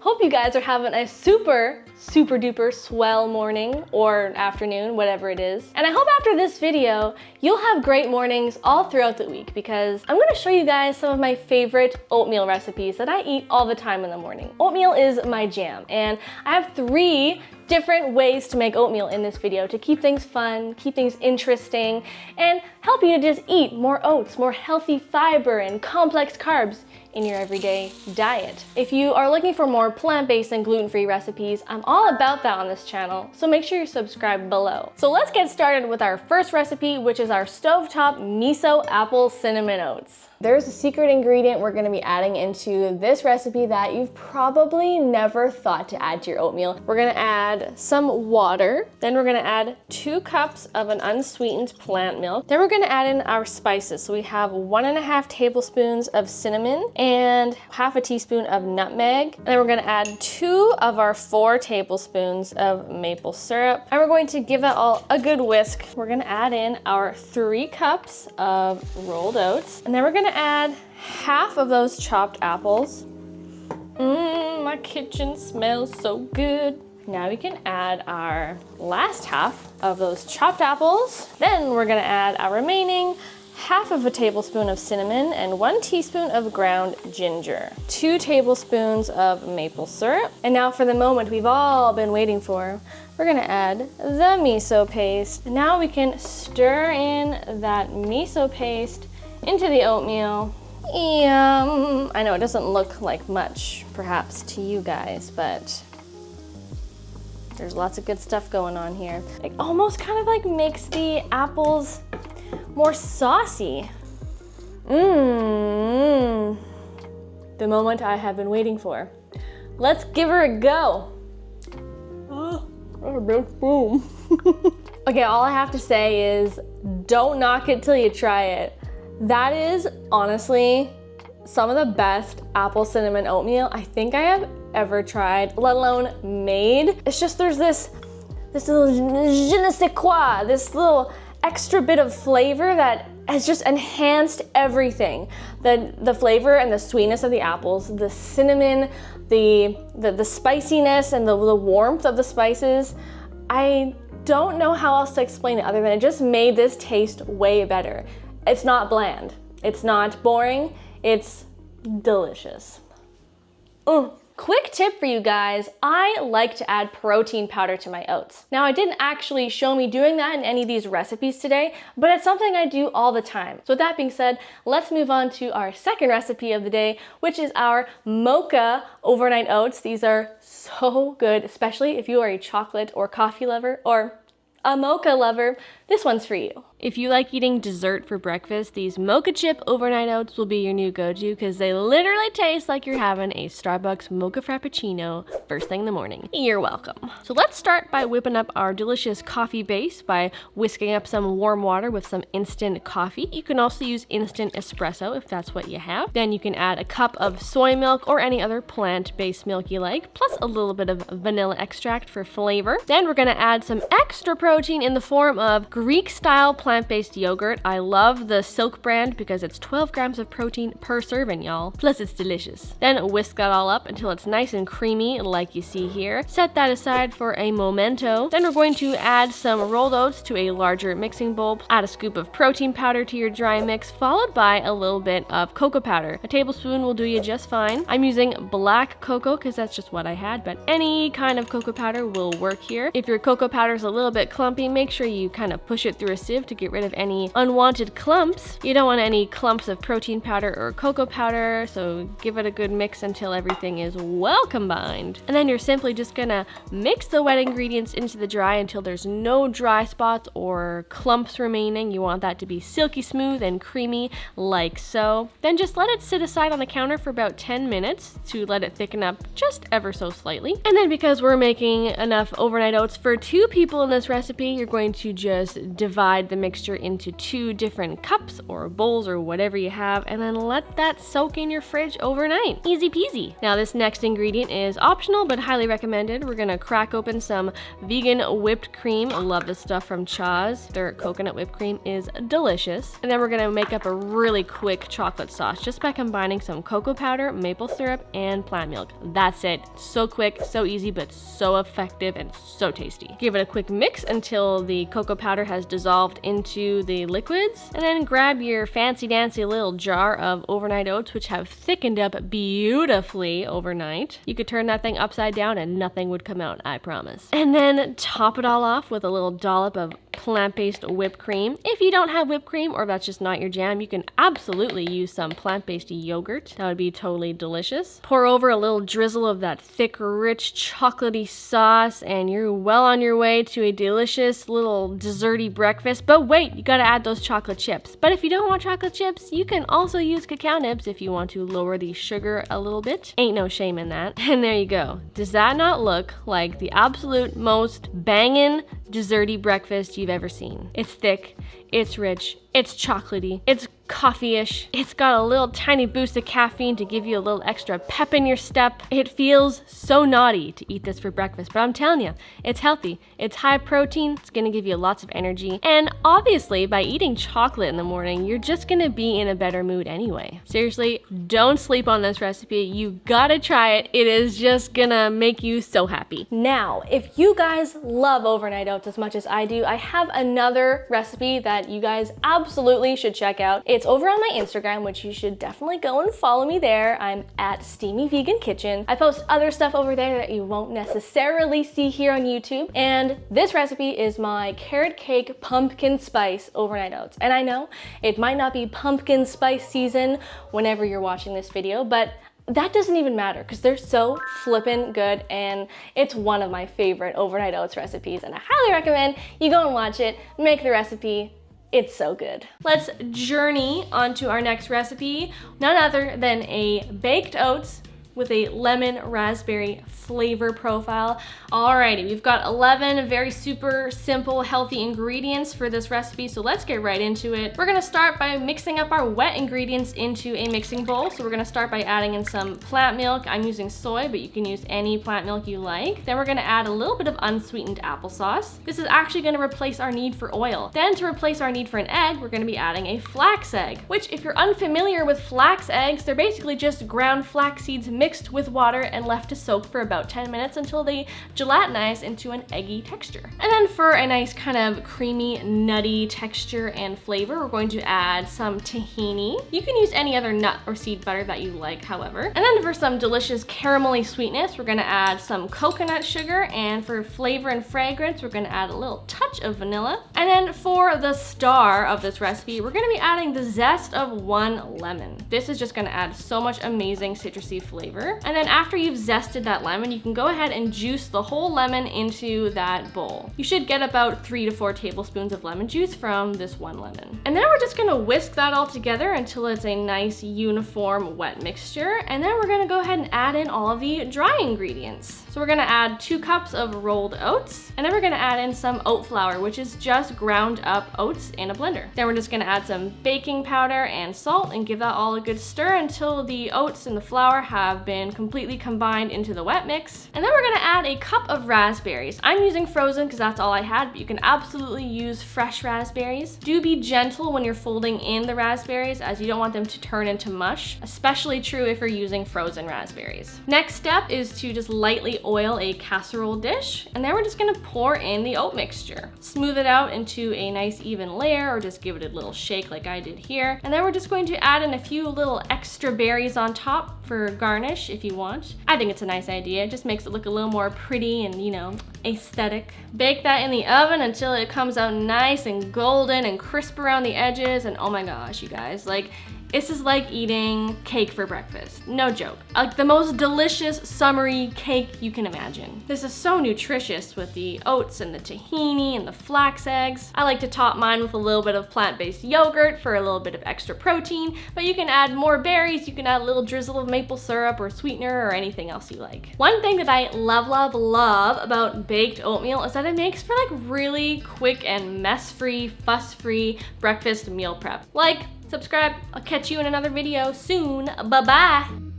Hope you guys are having a super duper swell morning or afternoon, whatever it is. And I hope after this video, you'll have great mornings all throughout the week because I'm gonna show you guys some of my favorite oatmeal recipes that I eat all the time in the morning. Oatmeal is my jam, and I have 3 different ways to make oatmeal in this video to keep things fun, keep things interesting, and help you to just eat more oats, more healthy fiber and complex carbs in your everyday diet. If you are looking for more plant-based and gluten-free recipes, I'm all about that on this channel, so make sure you're subscribed below. So let's get started with our first recipe, which is our Stovetop Miso Apple Cinnamon Oats. There's a secret ingredient we're gonna be adding into this recipe that you've probably never thought to add to your oatmeal. We're gonna add some water, then we're gonna add 2 cups of an unsweetened plant milk. Then we're gonna add in our spices. So we have 1.5 tablespoons of cinnamon and half a teaspoon of nutmeg. And then we're gonna add 2 of our 4 tablespoons of maple syrup. And we're going to give that all a good whisk. We're gonna add in our 3 cups of rolled oats. And then we're gonna add half of those chopped apples. My kitchen smells so good. Now we can add our last half of those chopped apples. Then we're gonna add our remaining half of a tablespoon of cinnamon and 1 teaspoon of ground ginger, 2 tablespoons of maple syrup. And now for the moment we've all been waiting for, we're gonna add the miso paste. Now we can stir in that miso paste into the oatmeal. Yum! I know it doesn't look like much, perhaps, to you guys, but there's lots of good stuff going on here. It almost kind of like makes the apples more saucy. The moment I have been waiting for. Let's give her a go. Boom. Okay, all I have to say is don't knock it till you try it. That is honestly some of the best apple cinnamon oatmeal I think I have ever tried, let alone made. It's just there's this little je ne sais quoi, this little extra bit of flavor that has just enhanced everything. The flavor and the sweetness of the apples, the cinnamon, the spiciness and the warmth of the spices. I don't know how else to explain it other than it just made this taste way better. It's not bland, it's not boring, it's delicious. Quick tip for you guys, I like to add protein powder to my oats. Now I didn't actually show me doing that in any of these recipes today, but it's something I do all the time. So with that being said, let's move on to our second recipe of the day, which is our Mocha overnight oats. These are so good, especially if you are a chocolate or coffee lover or a mocha lover. This one's for you. If you like eating dessert for breakfast, these mocha chip overnight oats will be your new go-to because they literally taste like you're having a Starbucks mocha frappuccino first thing in the morning. You're welcome. So let's start by whipping up our delicious coffee base by whisking up some warm water with some instant coffee. You can also use instant espresso if that's what you have. Then you can add a cup of soy milk or any other plant-based milk you like, plus a little bit of vanilla extract for flavor. Then we're gonna add some extra protein in the form of Greek-style plant-based yogurt. I love the Silk brand because it's 12 grams of protein per serving, y'all. Plus it's delicious. Then whisk that all up until it's nice and creamy like you see here. Set that aside for a momento. Then we're going to add some rolled oats to a larger mixing bowl. Add a scoop of protein powder to your dry mix, followed by a little bit of cocoa powder. A tablespoon will do you just fine. I'm using black cocoa because that's just what I had, but any kind of cocoa powder will work here. If your cocoa powder is a little bit clumpy, make sure you kind of push it through a sieve to get rid of any unwanted clumps. You don't want any clumps of protein powder or cocoa powder, so give it a good mix until everything is well combined. And then you're simply just gonna mix the wet ingredients into the dry until there's no dry spots or clumps remaining. You want that to be silky smooth and creamy like so. Then just let it sit aside on the counter for about 10 minutes to let it thicken up just ever so slightly. And then because we're making enough overnight oats for 2 people in this recipe, you're going to just divide the mix mixture into 2 different cups or bowls or whatever you have, and then let that soak in your fridge overnight. Easy peasy. Now this next ingredient is optional but highly recommended. We're gonna crack open some vegan whipped cream. I love this stuff from Chaw's. Their coconut whipped cream is delicious. And then we're gonna make up a really quick chocolate sauce just by combining some cocoa powder, maple syrup, and plant milk. That's it. So quick, so easy, but so effective and so tasty. Give it a quick mix until the cocoa powder has dissolved into the liquids, and then grab your fancy dancy little jar of overnight oats, which have thickened up beautifully overnight. You could turn that thing upside down and nothing would come out, I promise. And then top it all off with a little dollop of plant-based whipped cream. If you don't have whipped cream, or that's just not your jam, you can absolutely use some plant-based yogurt. That would be totally delicious. Pour over a little drizzle of that thick, rich, chocolatey sauce, and you're well on your way to a delicious little desserty breakfast. But wait, you gotta add those chocolate chips. But if you don't want chocolate chips, you can also use cacao nibs if you want to lower the sugar a little bit. Ain't no shame in that. And there you go. Does that not look like the absolute most bangin' desserty breakfast you've ever seen? It's thick, it's rich, it's chocolatey, it's coffee-ish. It's got a little tiny boost of caffeine to give you a little extra pep in your step. It feels so naughty to eat this for breakfast, but I'm telling you, it's healthy. It's high protein, it's gonna give you lots of energy, and obviously by eating chocolate in the morning, you're just gonna be in a better mood anyway. Seriously, don't sleep on this recipe. You gotta try it. It is just gonna make you so happy. Now, if you guys love overnight oats as much as I do, I have another recipe that you guys absolutely should check out. It's over on my Instagram, which you should definitely go and follow me there. I'm at Steamy Vegan Kitchen. I post other stuff over there that you won't necessarily see here on YouTube. And this recipe is my carrot cake pumpkin spice overnight oats. And I know it might not be pumpkin spice season whenever you're watching this video, but that doesn't even matter because they're so flippin' good, and it's one of my favorite overnight oats recipes, and I highly recommend you go and watch it, make the recipe. It's so good. Let's journey onto our next recipe. None other than a baked oats with a lemon raspberry flavor profile. Alrighty, we've got 11 very super simple, healthy ingredients for this recipe, so let's get right into it. We're gonna start by mixing up our wet ingredients into a mixing bowl. So we're gonna start by adding in some plant milk. I'm using soy, but you can use any plant milk you like. Then we're gonna add a little bit of unsweetened applesauce. This is actually gonna replace our need for oil. Then to replace our need for an egg, we're gonna be adding a flax egg, which if you're unfamiliar with flax eggs, they're basically just ground flax seeds mixed with water and left to soak for about 10 minutes until they gelatinize into an eggy texture. And then for a nice kind of creamy, nutty texture and flavor, we're going to add some tahini. You can use any other nut or seed butter that you like, however. And then for some delicious caramelly sweetness, we're gonna add some coconut sugar, and for flavor and fragrance, we're gonna add a little touch of vanilla. And then for the star of this recipe, we're gonna be adding the zest of 1 lemon. This is just gonna add so much amazing citrusy flavor. And then after you've zested that lemon, you can go ahead and juice the whole lemon into that bowl. You should get about 3 to 4 tablespoons of lemon juice from this 1 lemon. And then we're just gonna whisk that all together until it's a nice uniform wet mixture. And then we're gonna go ahead and add in all of the dry ingredients. So we're gonna add 2 cups of rolled oats, and then we're gonna add in some oat flour, which is just ground up oats in a blender. Then we're just gonna add some baking powder and salt and give that all a good stir until the oats and the flour have been completely combined into the wet mix. And then we're gonna add a cup of raspberries. I'm using frozen because that's all I had, but you can absolutely use fresh raspberries. Do be gentle when you're folding in the raspberries, as you don't want them to turn into mush, especially true if you're using frozen raspberries. Next step is to just lightly oil a casserole dish, and then we're just gonna pour in the oat mixture. Smooth it out into a nice even layer, or just give it a little shake like I did here. And then we're just going to add in a few little extra berries on top for garnish if you want. I think it's a nice idea. It just makes it look a little more pretty and, you know, aesthetic. Bake that in the oven until it comes out nice and golden and crisp around the edges, and oh my gosh, you guys, like, This is like eating cake for breakfast. No joke. Like the most delicious summery cake you can imagine. This is so nutritious with the oats and the tahini and the flax eggs. I like to top mine with a little bit of plant-based yogurt for a little bit of extra protein, but you can add more berries, you can add a little drizzle of maple syrup or sweetener or anything else you like. One thing that I love about baked oatmeal is that it makes for like really quick and mess-free, fuss-free breakfast meal prep. Like, subscribe, I'll catch you in another video soon. Bye-bye.